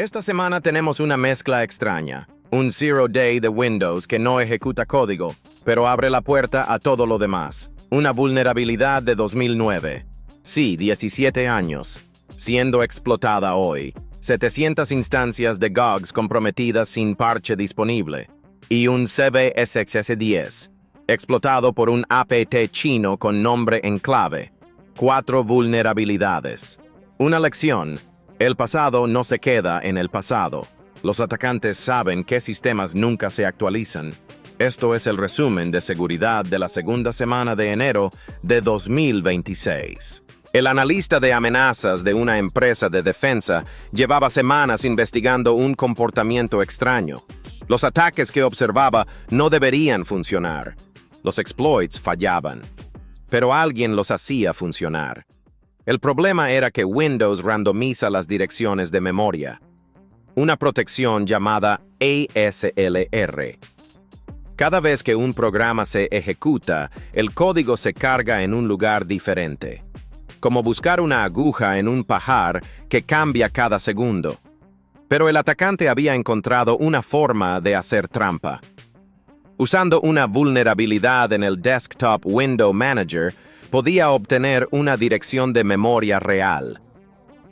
Esta semana tenemos una mezcla extraña. Un Zero Day de Windows que no ejecuta código, pero abre la puerta a todo lo demás. Una vulnerabilidad de 2009. Sí, 17 años. Siendo explotada hoy. 700 instancias de GOGS comprometidas sin parche disponible. Y un CVSXS10, explotado por un APT chino con nombre en clave. 4 vulnerabilidades. Una lección. El pasado no se queda en el pasado. Los atacantes saben qué sistemas nunca se actualizan. Esto es el resumen de seguridad de la segunda semana de enero de 2026. El analista de amenazas de una empresa de defensa llevaba semanas investigando un comportamiento extraño. Los ataques que observaba no deberían funcionar. Los exploits fallaban. Pero alguien los hacía funcionar. El problema era que Windows randomiza las direcciones de memoria. Una protección llamada ASLR. Cada vez que un programa se ejecuta, el código se carga en un lugar diferente. Como buscar una aguja en un pajar que cambia cada segundo. Pero el atacante había encontrado una forma de hacer trampa. Usando una vulnerabilidad en el Desktop Window Manager, podía obtener una dirección de memoria real,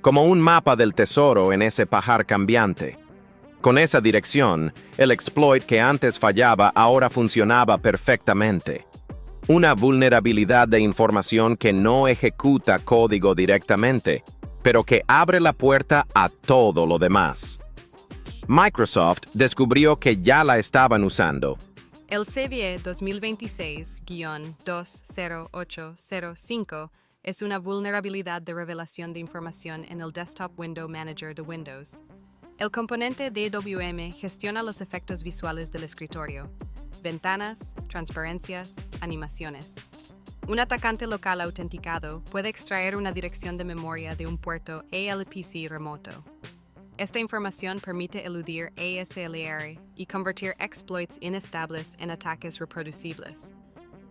como un mapa del tesoro en ese pajar cambiante. Con esa dirección, el exploit que antes fallaba ahora funcionaba perfectamente. Una vulnerabilidad de información que no ejecuta código directamente, pero que abre la puerta a todo lo demás. Microsoft descubrió que ya la estaban usando. El CVE 2026-20805 es una vulnerabilidad de revelación de información en el Desktop Window Manager de Windows. El componente DWM gestiona los efectos visuales del escritorio, ventanas, transparencias, animaciones. Un atacante local autenticado puede extraer una dirección de memoria de un puerto ALPC remoto. Esta información permite eludir ASLR y convertir exploits inestables en ataques reproducibles.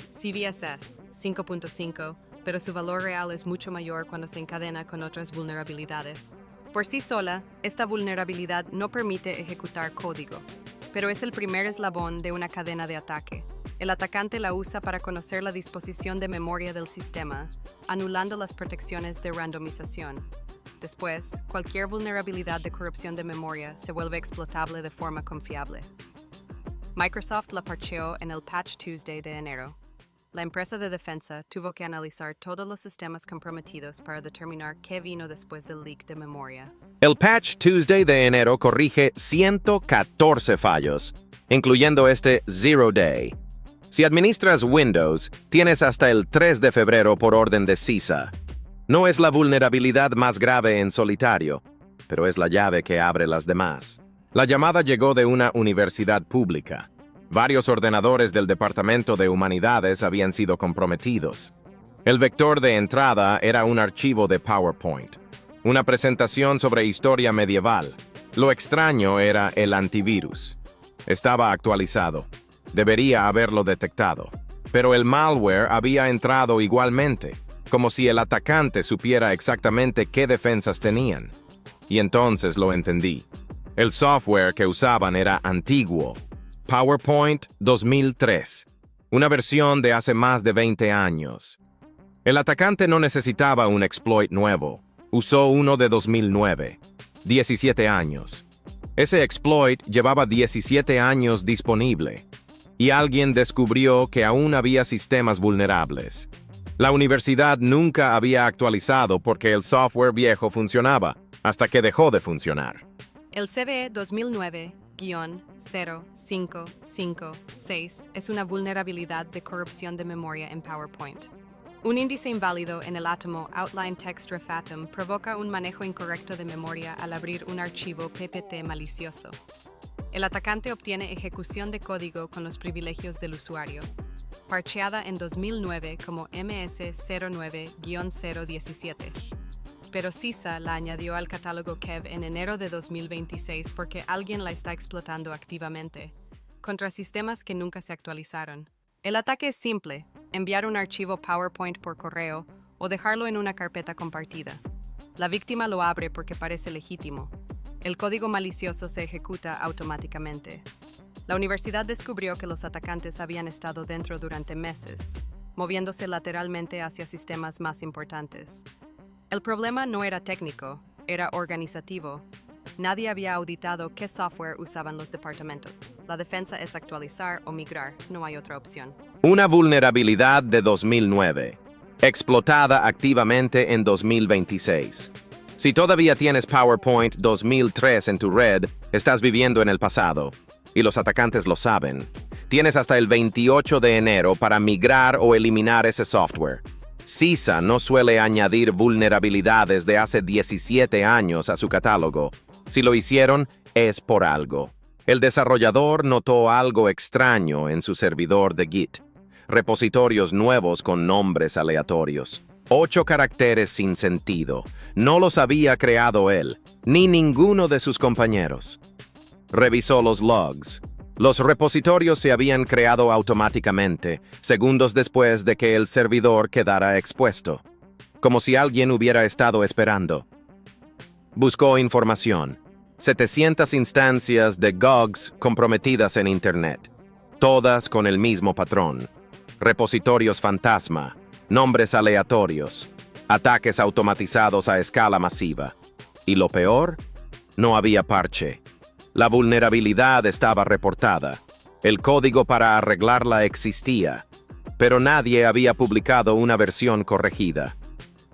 CVSS 5.5, pero su valor real es mucho mayor cuando se encadena con otras vulnerabilidades. Por sí sola, esta vulnerabilidad no permite ejecutar código, pero es el primer eslabón de una cadena de ataque. El atacante la usa para conocer la disposición de memoria del sistema, anulando las protecciones de randomización. Después, cualquier vulnerabilidad de corrupción de memoria se vuelve explotable de forma confiable. Microsoft la parcheó en el Patch Tuesday de enero. La empresa de defensa tuvo que analizar todos los sistemas comprometidos para determinar qué vino después del leak de memoria. El Patch Tuesday de enero corrige 114 fallos, incluyendo este Zero Day. Si administras Windows, tienes hasta el 3 de febrero por orden de CISA. No es la vulnerabilidad más grave en solitario, pero es la llave que abre las demás. La llamada llegó de una universidad pública. Varios ordenadores del Departamento de Humanidades habían sido comprometidos. El vector de entrada era un archivo de PowerPoint, una presentación sobre historia medieval. Lo extraño era el antivirus. Estaba actualizado. Debería haberlo detectado. Pero el malware había entrado igualmente, como si el atacante supiera exactamente qué defensas tenían. Y entonces lo entendí. El software que usaban era antiguo. PowerPoint 2003, una versión de hace más de 20 años. El atacante no necesitaba un exploit nuevo. Usó uno de 2009, 17 años. Ese exploit llevaba 17 años disponible. Y alguien descubrió que aún había sistemas vulnerables. La universidad nunca había actualizado porque el software viejo funcionaba, hasta que dejó de funcionar. El CVE 2009-0556 es una vulnerabilidad de corrupción de memoria en PowerPoint. Un índice inválido en el átomo Outline Text Ref Atom provoca un manejo incorrecto de memoria al abrir un archivo PPT malicioso. El atacante obtiene ejecución de código con los privilegios del usuario. Parcheada en 2009 como MS09-017. Pero CISA la añadió al catálogo KEV en enero de 2026 porque alguien la está explotando activamente, contra sistemas que nunca se actualizaron. El ataque es simple: enviar un archivo PowerPoint por correo o dejarlo en una carpeta compartida. La víctima lo abre porque parece legítimo. El código malicioso se ejecuta automáticamente. La universidad descubrió que los atacantes habían estado dentro durante meses, moviéndose lateralmente hacia sistemas más importantes. El problema no era técnico, era organizativo. Nadie había auditado qué software usaban los departamentos. La defensa es actualizar o migrar, no hay otra opción. Una vulnerabilidad de 2009, explotada activamente en 2026. Si todavía tienes PowerPoint 2003 en tu red, estás viviendo en el pasado, y los atacantes lo saben. Tienes hasta el 28 de enero para migrar o eliminar ese software. CISA no suele añadir vulnerabilidades de hace 17 años a su catálogo. Si lo hicieron, es por algo. El desarrollador notó algo extraño en su servidor de Git. Repositorios nuevos con nombres aleatorios. 8 caracteres sin sentido. No los había creado él, ni ninguno de sus compañeros. Revisó los logs. Los repositorios se habían creado automáticamente, segundos después de que el servidor quedara expuesto, como si alguien hubiera estado esperando. Buscó información. 700 instancias de GOGs comprometidas en Internet, todas con el mismo patrón. Repositorios fantasma, nombres aleatorios, ataques automatizados a escala masiva. Y lo peor, no había parche. La vulnerabilidad estaba reportada. El código para arreglarla existía, pero nadie había publicado una versión corregida.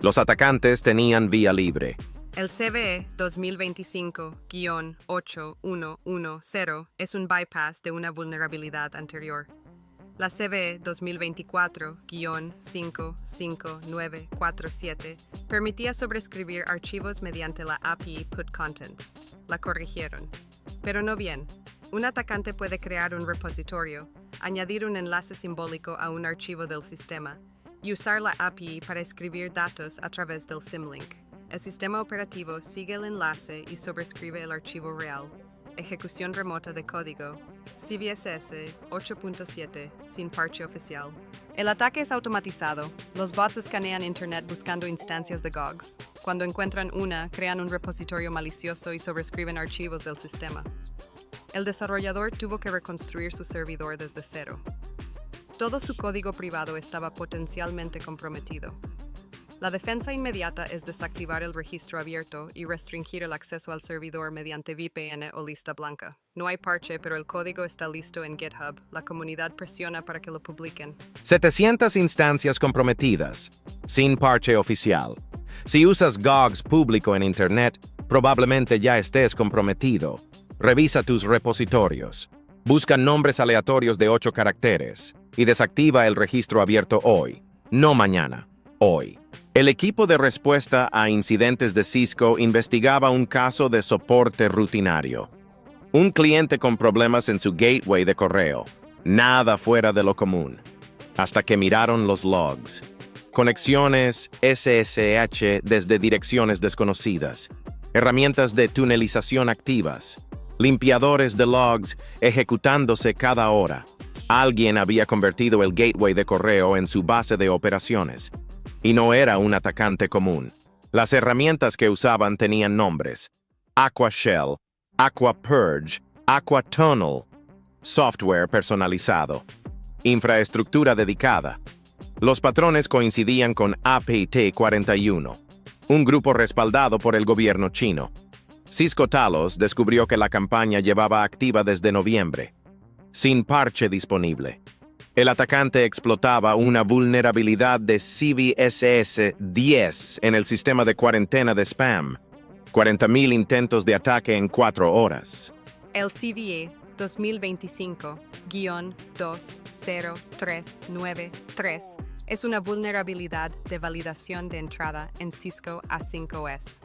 Los atacantes tenían vía libre. El CVE 2025-8110 es un bypass de una vulnerabilidad anterior. La CVE 2024-55947 permitía sobreescribir archivos mediante la API putContents. La corrigieron. Pero no bien. Un atacante puede crear un repositorio, añadir un enlace simbólico a un archivo del sistema y usar la API para escribir datos a través del symlink. El sistema operativo sigue el enlace y sobreescribe el archivo real. Ejecución remota de código, CVSS 8.7, sin parche oficial. El ataque es automatizado. Los bots escanean Internet buscando instancias de GOGs. Cuando encuentran una, crean un repositorio malicioso y sobreescriben archivos del sistema. El desarrollador tuvo que reconstruir su servidor desde cero. Todo su código privado estaba potencialmente comprometido. La defensa inmediata es desactivar el registro abierto y restringir el acceso al servidor mediante VPN o lista blanca. No hay parche, pero el código está listo en GitHub. La comunidad presiona para que lo publiquen. 700 instancias comprometidas, sin parche oficial. Si usas GOGs público en Internet, probablemente ya estés comprometido. Revisa tus repositorios. Busca nombres aleatorios de 8 caracteres y desactiva el registro abierto hoy, no mañana, hoy. El equipo de respuesta a incidentes de Cisco investigaba un caso de soporte rutinario. Un cliente con problemas en su gateway de correo. Nada fuera de lo común. Hasta que miraron los logs. Conexiones SSH desde direcciones desconocidas. Herramientas de tunelización activas. Limpiadores de logs ejecutándose cada hora. Alguien había convertido el gateway de correo en su base de operaciones. Y no era un atacante común. Las herramientas que usaban tenían nombres: Aqua Shell, Aqua Purge, Aqua Tunnel, software personalizado, infraestructura dedicada. Los patrones coincidían con APT-41, un grupo respaldado por el gobierno chino. Cisco Talos descubrió que la campaña llevaba activa desde noviembre, sin parche disponible. El atacante explotaba una vulnerabilidad de CVSS 10 en el sistema de cuarentena de spam. 40,000 intentos de ataque en 4 horas. El CVE 2025-20393 es una vulnerabilidad de validación de entrada en Cisco A5S.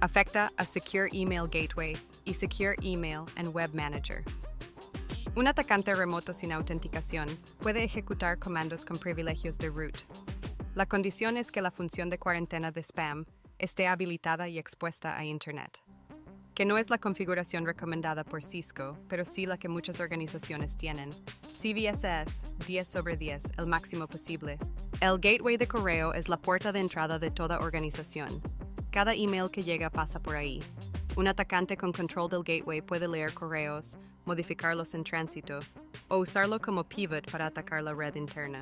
Afecta a Secure Email Gateway y Secure Email and Web Manager. Un atacante remoto sin autenticación puede ejecutar comandos con privilegios de root. La condición es que la función de cuarentena de spam esté habilitada y expuesta a Internet, que no es la configuración recomendada por Cisco, pero sí la que muchas organizaciones tienen. CVSS 10/10, el máximo posible. El gateway de correo es la puerta de entrada de toda organización. Cada email que llega pasa por ahí. Un atacante con control del gateway puede leer correos, modificarlos en tránsito, o usarlo como pivot para atacar la red interna.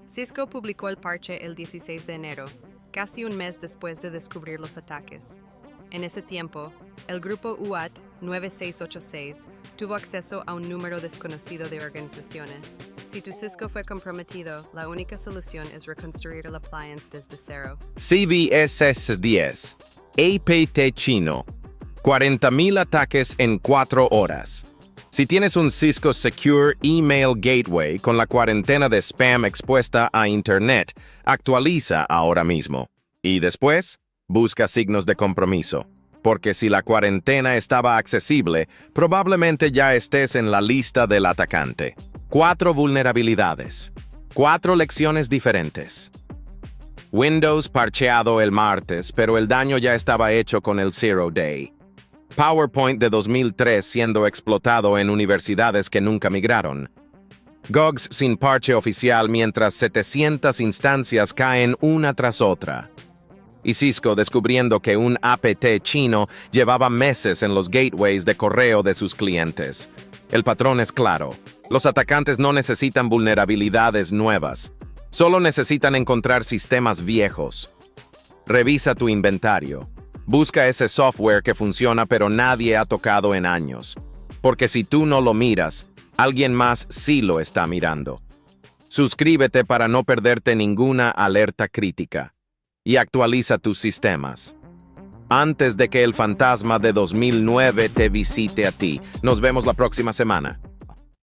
Cisco publicó el parche el 16 de enero, casi un mes después de descubrir los ataques. En ese tiempo, el grupo UAT 9686 tuvo acceso a un número desconocido de organizaciones. Si tu Cisco fue comprometido, la única solución es reconstruir el appliance desde cero. CVSS 10. APT chino. 40,000 ataques en 4 horas. Si tienes un Cisco Secure Email Gateway con la cuarentena de spam expuesta a Internet, actualiza ahora mismo. Y después, busca signos de compromiso. Porque si la cuarentena estaba accesible, probablemente ya estés en la lista del atacante. 4 vulnerabilidades. 4 lecciones diferentes. Windows parcheado el martes, pero el daño ya estaba hecho con el Zero Day. PowerPoint de 2003 siendo explotado en universidades que nunca migraron. GOGS sin parche oficial mientras 700 instancias caen una tras otra. Y Cisco descubriendo que un APT chino llevaba meses en los gateways de correo de sus clientes. El patrón es claro. Los atacantes no necesitan vulnerabilidades nuevas. Solo necesitan encontrar sistemas viejos. Revisa tu inventario. Busca ese software que funciona pero nadie ha tocado en años. Porque si tú no lo miras, alguien más sí lo está mirando. Suscríbete para no perderte ninguna alerta crítica. Y actualiza tus sistemas. Antes de que el fantasma de 2009 te visite a ti. Nos vemos la próxima semana.